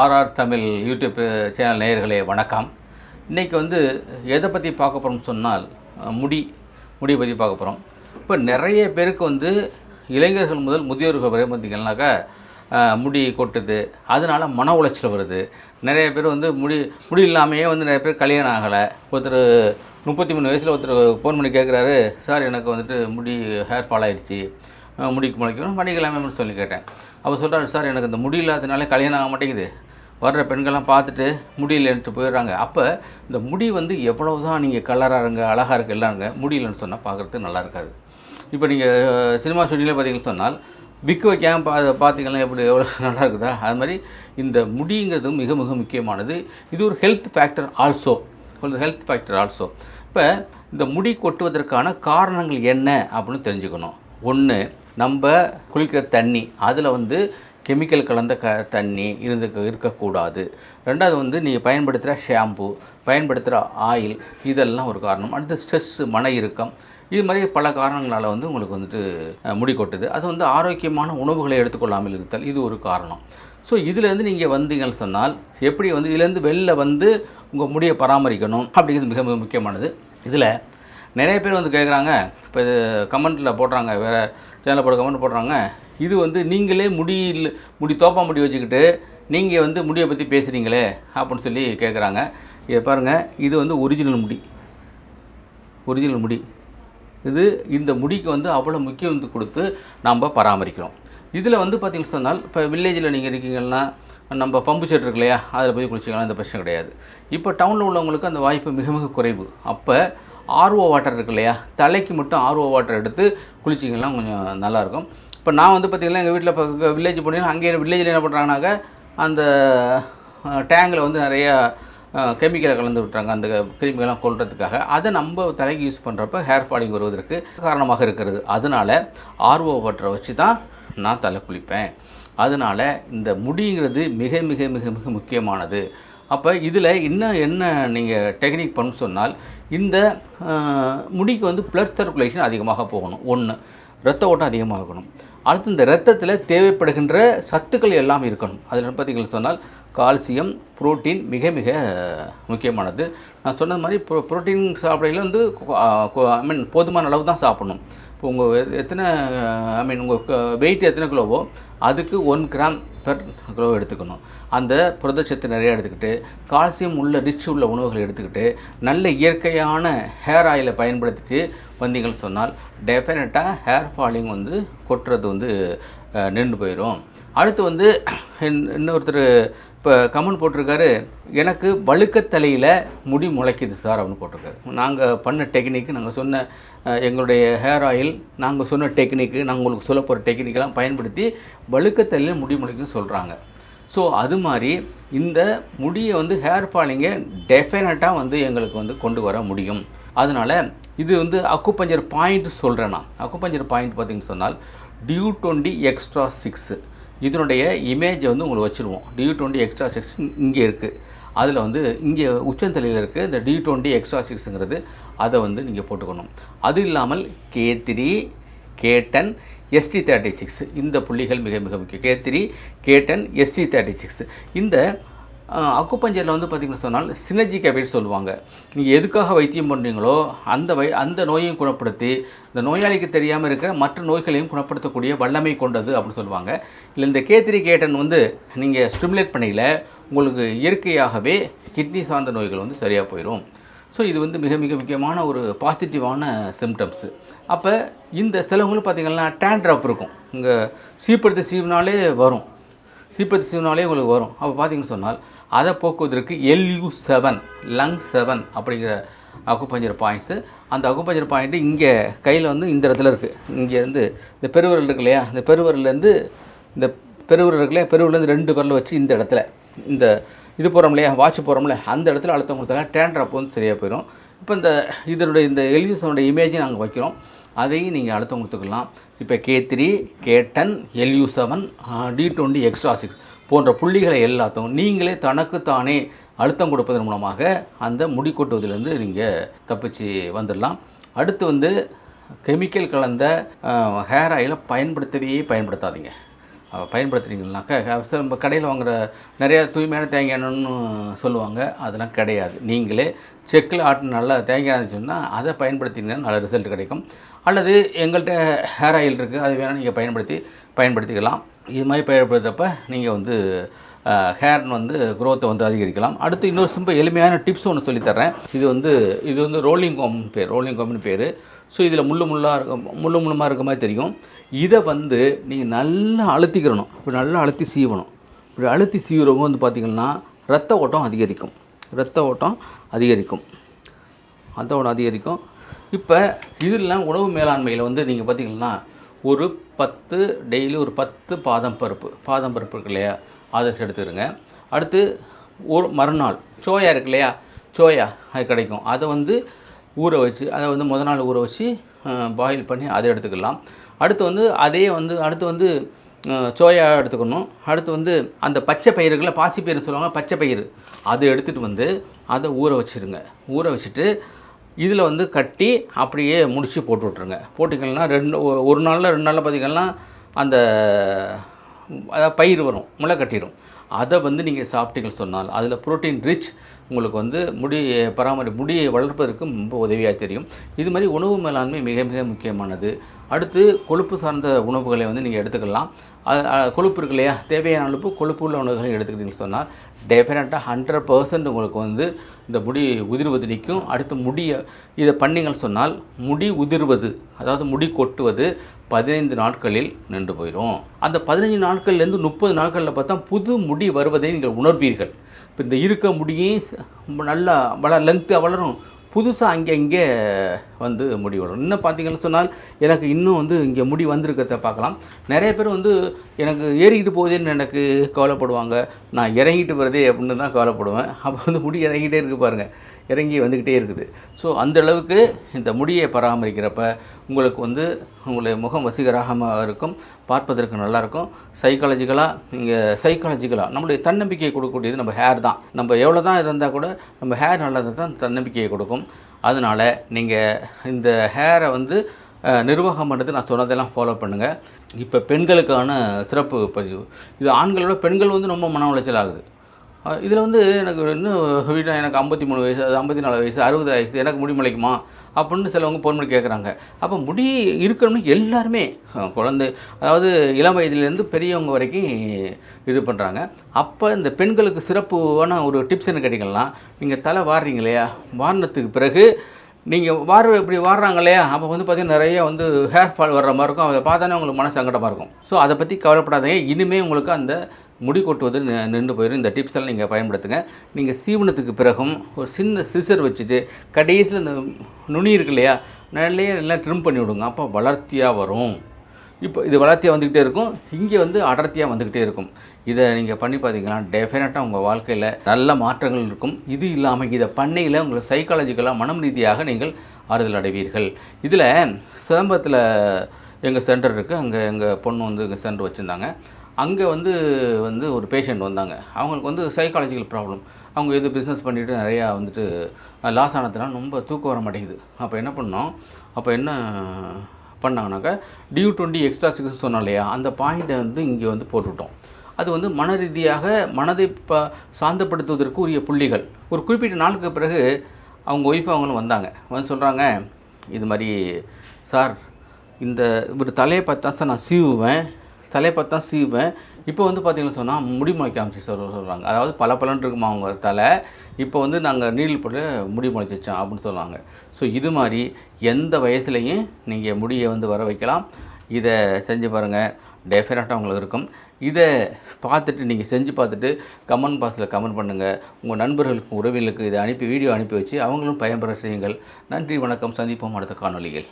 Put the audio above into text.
RR Tamil YouTube channel நேயர்களே வணக்கம். இன்றைக்கி எதை பற்றி பார்க்க போகிறோம்னு சொன்னால் முடியை பற்றி பார்க்க போகிறோம். இப்போ நிறைய பேருக்கு இளைஞர்கள் முதல் முதியோர்கள் வரை பார்த்திங்கன்னாக்கா முடி கொட்டுது, அதனால் மன உளைச்சல் வருது. நிறைய பேர் முடி இல்லாமையே நிறைய பேர் கல்யாணம் ஆகலை. ஒருத்தர் 33 வயசில் ஒருத்தர் ஃபோன் பண்ணி கேட்குறாரு, சார் எனக்கு முடி ஹேர் ஃபால் ஆகிடுச்சி, முடிக்கு முளைக்கணும் பண்ணிக்கலாமேன்னு சொல்லி கேட்டேன். அவர் சொல்கிறார், சார் எனக்கு இந்த முடி இல்லாததுனால கல்யாணம் ஆக மாட்டேங்குது, வர்ற பெண்கள்லாம் பார்த்துட்டு முடியலன்ட்டு போயிடுறாங்க. அப்போ இந்த முடி எவ்வளவு தான் நீங்கள் கலராக இருங்க அழகாக இருக்க எல்லாருங்க, முடியலன்னு சொன்னால் பார்க்குறதுக்கு நல்லா இருக்காது. இப்போ நீங்கள் சினிமா ஷூட்டிங்கில் பார்த்தீங்கன்னு சொன்னால் விக்கு வைக்காமல் பார்த்தீங்கன்னா எப்படி எவ்வளோ நல்லா இருக்குதா, அது மாதிரி இந்த முடிங்கிறது மிக மிக முக்கியமானது. இது ஒரு ஹெல்த் ஃபேக்டர் ஆல்சோ. இப்போ இந்த முடி கொட்டுவதற்கான காரணங்கள் என்ன அப்படின்னு தெரிஞ்சுக்கணும். ஒன்று, நம்ம குளிக்கிற தண்ணி அதில் கெமிக்கல் கலந்த தண்ணி இருக்கக்கூடாது. ரெண்டாவது நீங்கள் பயன்படுத்துகிற ஷாம்பு, பயன்படுத்துகிற ஆயில், இதெல்லாம் ஒரு காரணம். அடுத்து ஸ்ட்ரெஸ்ஸு, மன இறுக்கம், இது மாதிரி பல காரணங்களால் உங்களுக்கு முடி கொட்டுது. அது ஆரோக்கியமான உணவுகளை எடுத்துக்கொள்ளாமல் இருத்தல், இது ஒரு காரணம். ஸோ இதிலேருந்து நீங்கள் வந்தீங்கன்னு சொன்னால் எப்படி இதிலேருந்து வெளில உங்கள் முடியை பராமரிக்கணும் அப்படிங்கிறது மிக மிக முக்கியமானது. இதில் நிறைய பேர் கேட்குறாங்க, இப்போ இது கமெண்ட்டில் போடுறாங்க, வேறு சேனலில் கமெண்ட் போடுறாங்க, இது நீங்களே முடி தோப்பா முடி வச்சுக்கிட்டு நீங்கள் முடியை பற்றி பேசுகிறீங்களே அப்படின்னு சொல்லி கேட்குறாங்க. இதை பாருங்கள், இது ஒரிஜினல் முடி. இந்த முடிக்கு அவ்வளோ முக்கியம் கொடுத்து நாம் பராமரிக்கிறோம். இதில் பார்த்திங்கன்னு சொன்னால் இப்போ வில்லேஜில் நீங்கள் இருக்கீங்கன்னா நம்ம பம்பு செட் இருக்கு இல்லையா, அதில் போய் குளிச்சிக்கலாம், அந்த பிரச்சனை கிடையாது. இப்போ டவுனில் உள்ளவங்களுக்கு அந்த வாய்ப்பு மிக மிக குறைவு. அப்போ ஆர்ஓ வாட்டர் இருக்கு இல்லையா, தலைக்கு மட்டும் ஆர்ஓ வாட்டர் எடுத்து குளிச்சிங்கன்னா கொஞ்சம் நல்லாயிருக்கும். இப்போ நான் பார்த்திங்கன்னா எங்கள் வீட்டில் இப்போ வில்லேஜ் போனீங்கன்னா அங்கேயே வில்லேஜில் என்ன பண்ணுறாங்கனாக்கா அந்த டேங்கில் நிறையா கெமிக்கலை கலந்து விட்டுறாங்க, அந்த கிருமிகள்லாம் கொல்றதுக்காக. அதை நம்ம தலைக்கு யூஸ் பண்ணுறப்ப ஹேர் ஃபாலிங் வருவதற்கு காரணமாக இருக்கிறது. அதனால் ஆர்ஓ வாட்டரை வச்சு தான் நான் தலை குளிப்பேன். அதனால் இந்த முடிங்கிறது மிக மிக மிக மிக முக்கியமானது. அப்போ இதில் இன்னும் என்ன நீங்கள் டெக்னிக் பண்ணு சொன்னால், இந்த முடிக்கு ப்ளட் சர்க்குலேஷன் அதிகமாக போகணும். ஒன்று, இரத்த ஓட்டம் அதிகமாக இருக்கணும். அடுத்து இந்த இரத்தத்தில் தேவைப்படுகின்ற சத்துக்கள் எல்லாம் இருக்கணும். அதில் பார்த்திங்கன்னு சொன்னால் கால்சியம், புரோட்டீன் மிக மிக முக்கியமானது. நான் சொன்னது மாதிரி புரோட்டீன் சாப்பிடையில் போதுமான அளவு தான் சாப்பிடணும். இப்போ உங்கள் எத்தனை உங்கள் வெயிட் எத்தனை கிலோவோ அதுக்கு 1 கிராம் பெர் கிலோ எடுத்துக்கணும். அந்த புரதச்சத்து நிறையா எடுத்துக்கிட்டு, கால்சியம் ரிச் உள்ள உணவுகளை எடுத்துக்கிட்டு, நல்ல இயற்கையான ஹேர் ஆயிலை பயன்படுத்திட்டு வந்தீங்கன்னு சொன்னால் டெஃபினட்டாக ஹேர் ஃபாலிங் கொட்டுறது நின்று போயிடும். அடுத்து இன்னொருத்தர் இப்போ கமெண்ட் போட்டிருக்காரு, எனக்கு வழுக்கத்தலையில் முடி முளைக்குது சார் அப்படின்னு போட்டிருக்காரு. நாங்கள் பண்ண டெக்னிக்கு, நாங்கள் சொன்ன எங்களுடைய ஹேர் ஆயில், நாங்கள் சொன்ன டெக்னிக்கு, நாங்கள் உங்களுக்கு சொல்ல போகிற டெக்னிக்கெல்லாம் பயன்படுத்தி வழுக்கத்தலையில் முடி முளைக்குன்னு சொல்கிறாங்க. ஸோ அது மாதிரி இந்த முடியை ஹேர் ஃபாலிங்கை டெஃபினட்டாக எங்களுக்கு கொண்டு வர முடியும். அதனால் இது அக்குபஞ்சர் பாயிண்ட் சொல்கிறேன் நான். அக்குபஞ்சர் பாயிண்ட் பார்த்திங்கன்னு சொன்னால் D20 Extra 6 இதனுடைய இமேஜை உங்களுக்கு வச்சுருவோம். D20 Extra 6 இங்கே இருக்குது. அதில் இங்கே உச்சந்தலையில் இருக்குது இந்த D20 Extra 6ங்கிறது. அதை நீங்கள் போட்டுக்கணும். அது இல்லாமல் K3, K10, ST36 இந்த புள்ளிகள் மிக மிக முக்கியம். K3, K10, ST36 இந்த அக்குபஞ்சரில் பார்த்திங்கன்னு சொன்னால் சினர்ஜிக் எஃபெக்ட் சொல்லுவாங்க. நீங்கள் எதுக்காக வைத்தியம் பண்ணுறீங்களோ அந்த நோயையும் குணப்படுத்தி இந்த நோயாளிக்கு தெரியாமல் இருக்கிற மற்ற நோய்களையும் குணப்படுத்தக்கூடிய வல்லமை கொண்டது அப்படின்னு சொல்லுவாங்க. இல்லை இந்த K3, K10 நீங்கள் ஸ்டிமுலேட் பண்ணியில் உங்களுக்கு இயற்கையாகவே கிட்னி சார்ந்த நோய்கள் சரியாக போயிடும். ஸோ இது மிக மிக முக்கியமான ஒரு பாசிட்டிவான சிம்டம்ஸு. அப்போ இந்த சிலவங்களும் பார்த்திங்கன்னா டேண்ட்ரஃப் இருக்கும், இங்கே சீப்படுத்தி சீவினாலே உங்களுக்கு வரும். அப்போ பார்த்திங்கன்னு சொன்னால் அதை போக்குவதற்கு LU7 லங் 7 அப்படிங்கிற அக்குபஞ்சர் பாயிண்ட்ஸு. அந்த அக்குபஞ்சர் பாயிண்ட்டு இங்கே கையில் இந்த இடத்துல இருக்குது. இங்கேருந்து இந்த பெருவிரல் இருக்கு இல்லையா, இந்த பெருவிரல்லேருந்து இந்த பெருவிரல் இருக்கு இல்லையா, பெருவிரலேருந்து 2 விரல் வச்சு இந்த இடத்துல இந்த இது போகிறோம் இல்லையா, வாட்ச் போகிறோம்ல, அந்த இடத்துல அழுத்தம் கொடுத்தாங்க டேண்ட்ரஃப் சரியாக போயிடும். இப்போ இந்த LU7 இமேஜை நாங்கள் வைக்கிறோம், அதையும் நீங்கள் அழுத்தம் கொடுத்துக்கலாம். இப்போ K3, K10, LU7, D20 Extra 6 போன்ற புள்ளிகளை எல்லாத்தையும் நீங்களே தனக்குத்தானே அழுத்தம் கொடுப்பதன் மூலமாக அந்த முடி கொட்டுவதிலிருந்து நீங்கள் தப்பிச்சு வந்துடலாம். அடுத்து கெமிக்கல் கலந்த ஹேர் ஆயிலை பயன்படுத்தாதீங்க. பயன்படுத்துகிறீங்கனாக்கா நம்ம கடையில் வாங்குகிற நிறையா தூய்மையான தேங்காய் எண்ணெய்னு சொல்லுவாங்க, அதெல்லாம் கிடையாது. நீங்களே செக்கில் ஆட்டின நல்லா தேங்காய் எண்ணெய் சொன்னால் அதை பயன்படுத்திங்கன்னா நல்ல ரிசல்ட் கிடைக்கும். அல்லது எங்கள்கிட்ட ஹேர் ஆயில் இருக்குது, அது வேணால் நீங்கள் பயன்படுத்திக்கலாம். இது மாதிரி பயன்படுத்துகிறப்ப நீங்கள் வந்து ஹேர் வந்து க்ரோத்தை வந்து அதிகரிக்கலாம். அடுத்து இன்னொரு சிம்பிள் எளிமையான டிப்ஸ் ஒன்று சொல்லித்தரேன். இது வந்து ரோலிங் காம்னு பேர். ஸோ இதில் முள்ளுமாக இருக்க மாதிரி தெரியும். இதை வந்து நீங்கள் நல்லா அழுத்திக்கிறணும். இப்படி நல்லா அழுத்தி சீவணும். இப்படி அழுத்தி சீவுறவங்க வந்து பார்த்திங்கன்னா ரத்த ஓட்டம் அதிகரிக்கும். இப்போ இதெல்லாம் உணவு மேலாண்மையில் வந்து நீங்கள் பார்த்திங்கன்னா டெய்லி ஒரு 10 பாதாம் பருப்பு இருக்கு இல்லையா, அதை எடுத்துக்கிறங்க. அடுத்து ஒரு மறுநாள் சோயா இருக்கு இல்லையா, அது கிடைக்கும். அதை வந்து ஊற வச்சு, அதை வந்து முதல் நாள் ஊற வச்சு பாயில் பண்ணி அதை எடுத்துக்கலாம். அடுத்து வந்து சோயா எடுத்துக்கணும். அடுத்து வந்து அந்த பச்சை பயிறுகளை பாசிப்பயிறு சொல்லுவாங்க, பச்சை பயிறு அதை எடுத்துகிட்டு வந்து அதை ஊற வச்சுட்டு இதில் வந்து கட்டி அப்படியே முடித்து போட்டு விட்ருங்க. போட்டிங்கன்னா ஒரு நாளில் 2 நாளில் பார்த்திங்கன்னா அந்த அதாவது பயிர் வரும், முளை கட்டிடும். அதை வந்து நீங்கள் சாப்பிட்டீங்கன்னு சொன்னால் அதில் ப்ரோட்டீன் ரிச், உங்களுக்கு வந்து முடியை வளர்ப்பதற்கு ரொம்ப உதவியாக தெரியும். இது மாதிரி உணவு மேலாண்மை மிக மிக முக்கியமானது. அடுத்து கொழுப்பு சார்ந்த உணவுகளை வந்து நீங்கள் எடுத்துக்கலாம். கொழுப்பு இருக்கு இல்லையா, தேவையான அளவு கொழுப்பு உள்ள உணவுகளை எடுத்துக்கிட்டீங்கன்னு சொன்னால் டெஃபினட்டாக 100% உங்களுக்கு வந்து இந்த முடி உதிர்வது நிற்கும். அடுத்து இதை பண்ணிங்கன்னு சொன்னால் முடி உதிர்வது, அதாவது முடி கொட்டுவது 15 நாட்களில் நின்று போயிடும். அந்த 15 நாட்கள்லேருந்து 30 நாட்களில் பார்த்தா புது முடி வருவதை நீங்கள் உணர்வீர்கள். இப்போ இந்த இருக்க முடியும் நல்லா லென்த்தாக வளரும், புதுசாக இங்கே வந்து முடி வரும். இன்னும் பார்த்தீங்கன்னு சொன்னால் எனக்கு இன்னும் வந்து இங்கே முடி வந்திருக்கிறத பார்க்கலாம். நிறைய பேர் வந்து எனக்கு ஏறிக்கிட்டு போகுதுன்னு எனக்கு கவலைப்படுவாங்க, நான் இறங்கிட்டு வருதே அப்படின்னு தான் கவலைப்படுவேன். அப்போ வந்து முடி இறங்கிட்டே இருக்குது பாருங்கள், இறங்கி வந்துக்கிட்டே இருக்குது. ஸோ அந்தளவுக்கு இந்த முடியை பராமரிக்கிறப்ப உங்களுக்கு வந்து உங்களுடைய முகம் வசீகரமாக இருக்கும், பார்ப்பதற்கு நல்லாயிருக்கும். சைக்காலஜிக்கலாக நம்மளுடைய தன்னம்பிக்கையை கொடுக்கக்கூடியது நம்ம ஹேர் தான். நம்ம எவ்வளோ தான் இருந்தால் கூட நம்ம ஹேர் நல்லது தான் தன்னம்பிக்கையை கொடுக்கும். அதனால் நீங்கள் இந்த ஹேரை வந்து நிர்வாகம் பண்ணுறது நான் சொன்னதெல்லாம் ஃபாலோ பண்ணுங்கள். இப்போ பெண்களுக்கான சிறப்பு பதிவு, இது ஆண்களோட பெண்கள் வந்து ரொம்ப மன உளைச்சல் ஆகுது. இதில் வந்து எனக்கு எனக்கு 53 வயசு, 54 வயசு, 60 வயசு, எனக்கு முடி முளைக்குமா அப்படின்னு சிலவங்க ஃபோன் பண்ணி கேட்குறாங்க. அப்போ முடி இருக்கணும்னு எல்லாருமே, அதாவது இளம் வயதிலேருந்து பெரியவங்க வரைக்கும் இது பண்ணுறாங்க. அப்போ இந்த பெண்களுக்கு சிறப்பான ஒரு டிப்ஸ் என்ன கேட்டிங்கன்னா, நீங்கள் தலை வாடுறீங்க இல்லையா, வாரினத்துக்கு பிறகு நீங்கள் இப்படி வாடுறாங்க இல்லையா, அப்போ வந்து பார்த்திங்கன்னா நிறைய வந்து ஹேர் ஃபால் வர்ற மாதிரி இருக்கும். அதை பார்த்தானே உங்களுக்கு மன சங்கடமாக இருக்கும். ஸோ அதை பற்றி கவலைப்படாதீங்க. இனிமேல் உங்களுக்கு அந்த முடி கொட்டுவது நின்று போயிடும். இந்த டிப்ஸ் எல்லாம் நீங்கள் பயன்படுத்துங்க. நீங்கள் சீவனத்துக்கு பிறகும் ஒரு சின்ன சிசர் வச்சுட்டு கடைசியில் இந்த நுனி இருக்கு இல்லையா, எல்லாம் ட்ரிம் பண்ணி விடுங்க. அப்போ வளர்த்தியாக வரும். இப்போ இது வளர்த்தியாக வந்துக்கிட்டே இருக்கும், இங்கே வந்து அடர்த்தியாக வந்துக்கிட்டே இருக்கும். இதை நீங்கள் பண்ணி பார்த்தீங்கன்னா டெஃபினட்டாக உங்கள் வாழ்க்கையில் நல்ல மாற்றங்கள் இருக்கும். இது இல்லாமல் இதை பண்ணையில் உங்களுக்கு சைக்காலஜிக்கலாக மனம் ரீதியாக நீங்கள் ஆறுதல் அடைவீர்கள். இதில் சிதம்பரத்தில் எங்கள் சென்டர் இருக்குது, அங்கே எங்கள் பொண்ணு வந்து எங்கள் சென்டர் வச்சுருந்தாங்க. அங்கே வந்து ஒரு பேஷண்ட் வந்தாங்க. அவங்களுக்கு வந்து சைக்காலஜிக்கல் ப்ராப்ளம். அவங்க எது பிஸ்னஸ் பண்ணிவிட்டு நிறையா வந்துட்டு லாஸ் ஆனதுனால ரொம்ப தூக்கம் வர மாட்டேங்குது. அப்போ என்ன பண்ணாங்கனாக்கா DU20 எக்ஸ்ட்ரா 6 சொன்னோம் இல்லையா, அந்த பாயிண்ட்டை வந்து இங்கே வந்து போட்டுவிட்டோம். அது வந்து மன ரீதியாக மனதை சாந்தப்படுத்துவதற்கு உரிய புள்ளிகள். ஒரு குறிப்பிட்ட நாளுக்கு பிறகு அவங்க அவங்களும் வந்தாங்க. வந்து சொல்கிறாங்க, இது மாதிரி சார், இவர் தலையை பார்த்தா சார் நான் சீவுவேன், இப்போ வந்து பார்த்திங்கன்னு சொன்னால் முடி முளைக்க ஆரம்பிச்சு சொல்கிறாங்க. அதாவது பல இருக்குமா அவங்க தலை, இப்போ வந்து நாங்கள் நீடில் போட்டு முடி முளைச்சிச்சோம் அப்படின்னு சொல்லுவாங்க. ஸோ இது மாதிரி எந்த வயசுலையும் நீங்கள் முடியை வந்து வர வைக்கலாம். இதை செஞ்சு பாருங்கள், டெஃபினட்டாக உங்களுக்கு இருக்கும். இதை பார்த்துட்டு நீங்கள் செஞ்சு பார்த்துட்டு கமெண்ட் பாக்ஸில் கமெண்ட் பண்ணுங்கள். உங்கள் நண்பர்களுக்கும் உறவினர்களுக்கு இதை வீடியோ அனுப்பி வச்சு அவங்களும் பயன்பெற செய்யுங்கள். நன்றி, வணக்கம். சந்திப்போம் அடுத்த காணொளியில்.